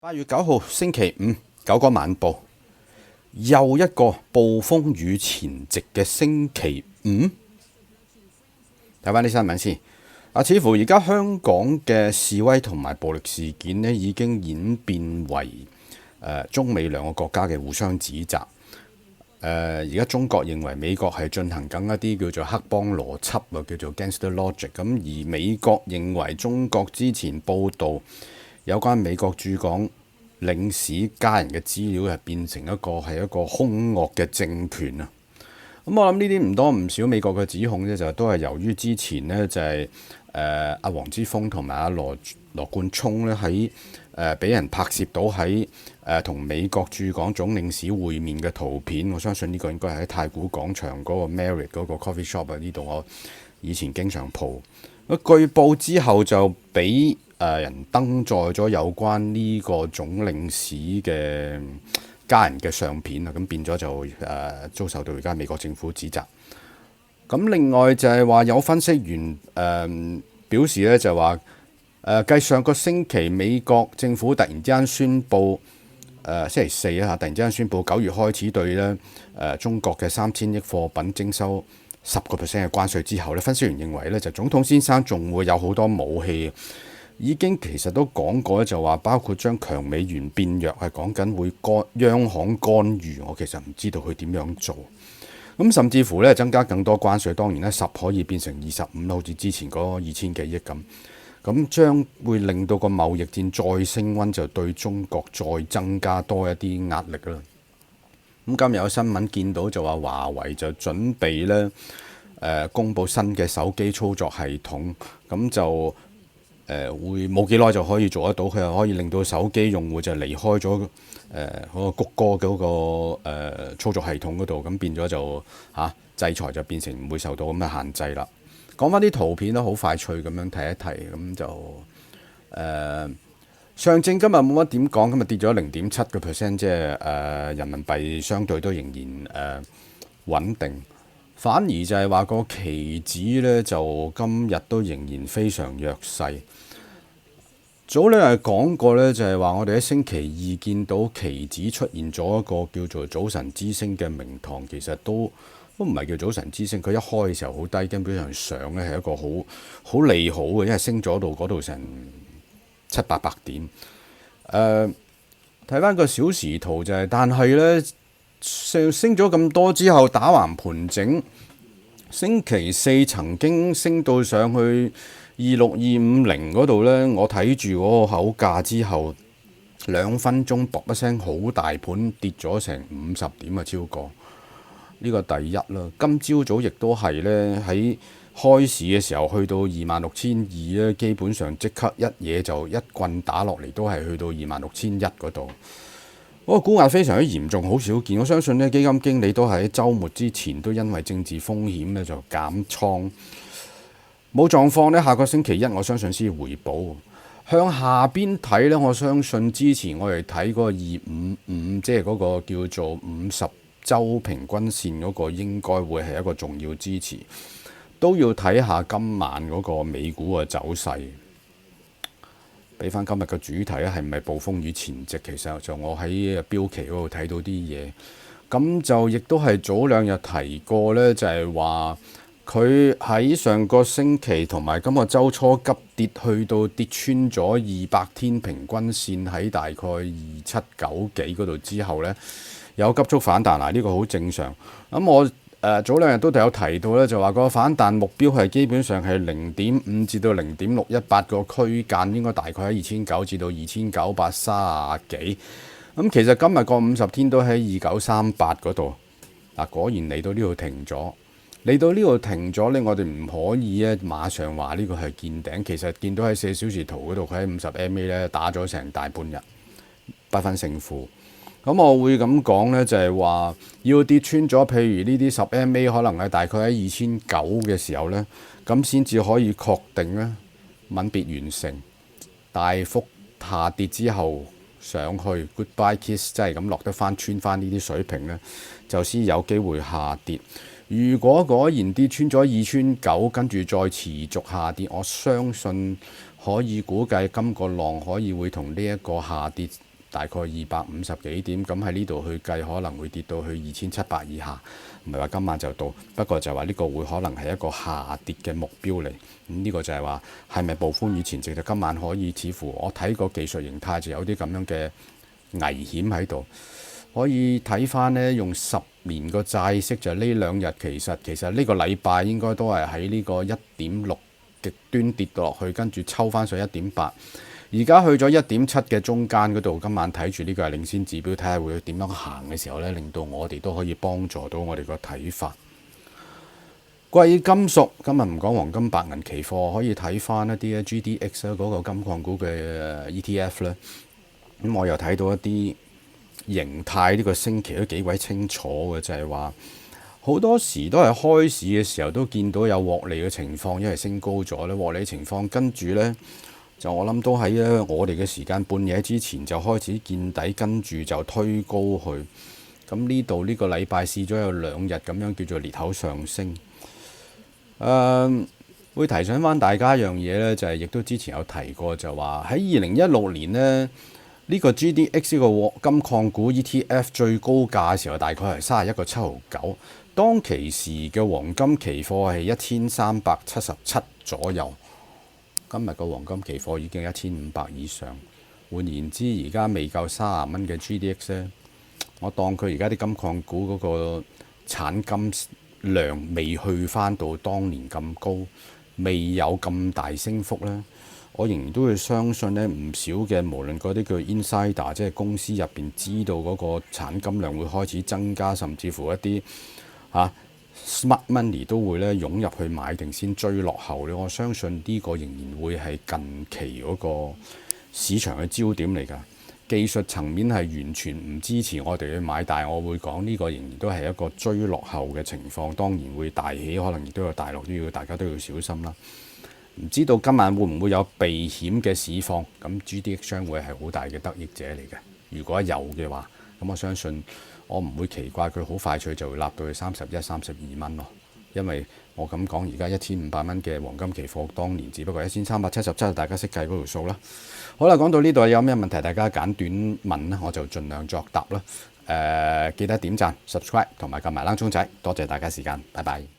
8月9號星期五，九個晚報，又一個暴風雨前夕嘅星期五。睇翻啲新聞先。似乎而家香港嘅示威同埋暴力事件呢，已經演變為中美兩個國家嘅互相指責。而家中國認為美國係進行緊一啲叫做黑幫邏輯啊，叫做 gangster logic。咁而美國認為中國之前報導有關美國駐港領事家人嘅資料係變成一個兇惡嘅政權啊！咁我諗呢啲唔多唔少美國嘅指控呢，就都係由於之前呢，就係阿黃之鋒同埋阿羅冠聰呢喺俾人拍攝到喺同美國駐港總領事會面嘅圖片。我相信呢個應該係喺太古廣場嗰個 Marriott 嗰個 coffee shop 啊，呢度我以前經常蒲。據報之後就俾人登載咗有關呢個總領事嘅家人嘅相片啊，咁變咗就遭受到而家美國政府指責。咁另外就係話有分析員表示咧，就話繼上個星期美國政府突然之間宣布星期四啊，突然之間宣布9月開始對咧中國嘅3000億貨品徵收10% 嘅關稅之後咧，分析員認為咧就總統先生仲會有好多武器。已經其實都講過咧，就話包括將強美元變弱，係講緊會央行干預。我其實唔知道佢點樣做。咁甚至乎咧增加更多關稅，當然咧10可以變成25，好似之前嗰2000幾億咁。咁將會令到個貿易戰再升溫，就對中國再增加多一啲壓力啦。咁今日有新聞見到就話華為就準備咧公佈新嘅手機操作系統，咁就會冇幾耐就可以做得到，佢又可以令到手機用戶就離開咗嗰個谷歌嗰個操作系統嗰度，咁變咗就制裁就變成唔會受到咁嘅限制啦。講翻啲圖片都好快脆咁樣睇一睇，咁就上證今日冇乜點講，今日跌咗0.7%，即係人民幣相對都仍然穩定。反而就係話個期指呢，就今日都仍然非常弱勢。早兩日講過呢，就係話我哋喺星期二見到期指出現咗一個叫做早晨之星嘅名堂，其實都唔係叫早晨之星。佢一開嘅時候好低，根本上上呢係一個好利好嘅，因為升咗到嗰度成700-800點。睇翻個小時圖就係，但係呢，升咗咁多之後打橫盤整，星期四曾經升到上去26250嗰度呢，我睇住嗰個口價之後2分鐘卜一聲好大盤跌咗成50點啊，超過呢個第一啦。今朝早亦都係呢，喺開市嘅時候去到26200呢，基本上即刻一嘢就一棍打落嚟，都係去到26100嗰度。嗰個沽壓非常之嚴重，好少見。我相信呢，基金經理都喺週末之前都因為政治風險呢就減倉。冇狀況呢，下個星期一我相信先回補。向下邊睇呢，我相信之前我哋睇嗰個255，即係嗰個叫做50週平均線嗰個，應該會係一個重要支持。都要睇下今晚嗰個美股嘅走勢。俾翻今日嘅主題咧，係唔係暴風雨前夕？其實就我喺標期嗰度睇到啲嘢，咁就亦都係早兩日提過呢，就係話佢喺上個星期同埋今個週初急跌，去到跌穿咗200天平均線喺大概279幾嗰度之後呢，有急速反彈。呢個好正常。咁我早兩日都有提到咧，就話個反彈目標係基本上係0.5至到0.618個區間，應該大概喺2900至到2930幾。咁其實今日個50天都喺2938嗰度。果然嚟到呢度停咗。嚟到呢度停咗呢，我哋唔可以咧馬上話呢個係見頂。其實見到喺4小時圖嗰度，佢喺50 MA 咧打咗成大半日，不分勝負。咁我會咁講呢，就係話要跌穿咗，譬如呢啲10 MA 可能係大概喺2900嘅時候呢，咁先至可以確定呢吻別完成。大幅下跌之後上去 Goodbye Kiss，即係咁落得翻穿翻呢啲水平呢，就先有機會下跌。如果果然跌穿咗2900，跟住再持續下跌，我相信可以估計今個浪可以會同呢一個下跌大概250幾點，咁喺呢度去計可能會跌到去2700以下，唔係話今晚就到，不過就話呢個會可能係一個下跌嘅目標嚟。呢個就係話係咪暴風雨前夕？就今晚可以似乎我睇個技術形態就有啲咁樣嘅危險喺度。可以睇翻呢，用10年個債息就呢兩日其實呢個禮拜應該都係喺呢個1.6極端跌落去，跟住抽翻上1.8，而家去咗1.7嘅中間嗰度。今晚睇住呢個係領先指標，睇下會點樣行嘅時候呢，令到我哋都可以幫助到我哋個睇法。貴金屬今日唔講黃金白銀期貨，可以睇翻一啲 GDX 嗰個金礦股嘅 ETF 咧。咁我又睇到一啲形態，呢個星期都幾鬼清楚嘅，就係話好多時都係開市嘅時候都見到有獲利嘅情況，因為升高咗咧獲利情況，跟住呢，就我諗都喺我哋嘅時間半夜之前就開始見底，跟住就推高去。咁呢度呢個禮拜試咗有2日咁樣叫做裂口上升。會提醒翻大家一樣嘢呢，就係亦都之前有提過，就話喺2016年呢，呢個 GDX 個金礦股 ETF 最高價嘅時候大概係31個7毫9，當其時嘅黃金期貨係1377左右。今日個黃金期貨已經1500以上，換言之，而家未夠30蚊嘅 GDX 呢，我當佢而家啲金礦股嗰個產金量未去翻到當年咁高，未有咁大升幅呢，我仍然都會相信呢，唔少嘅無論嗰啲叫 insider， 即係公司入邊知道嗰個產金量會開始增加，甚至乎一啲smart money 都會咧湧入去買定先追落後咧。我相信呢個仍然會係近期嗰個市場嘅焦點嚟㗎。技術層面係完全唔支持我哋去買，但係我會講呢個仍然都係一個追落後嘅情況，當然會大起，可能亦都有大落，大家都要小心啦。唔知道今晚會唔會有避險嘅市況？咁 GDX 將會係好大嘅得益者嚟嘅。如果有嘅話，咁我相信我唔會奇怪佢好快脆就會立到去31、32蚊咯。因為我咁講，而家1500蚊嘅黃金期貨，當年只不過1377，大家識計嗰條數啦。好啦，講到呢度有咩問題，大家簡短問啦，我就盡量作答啦。記得點讚、subscribe 同埋撳埋鈴鐘仔，多謝大家時間，拜拜。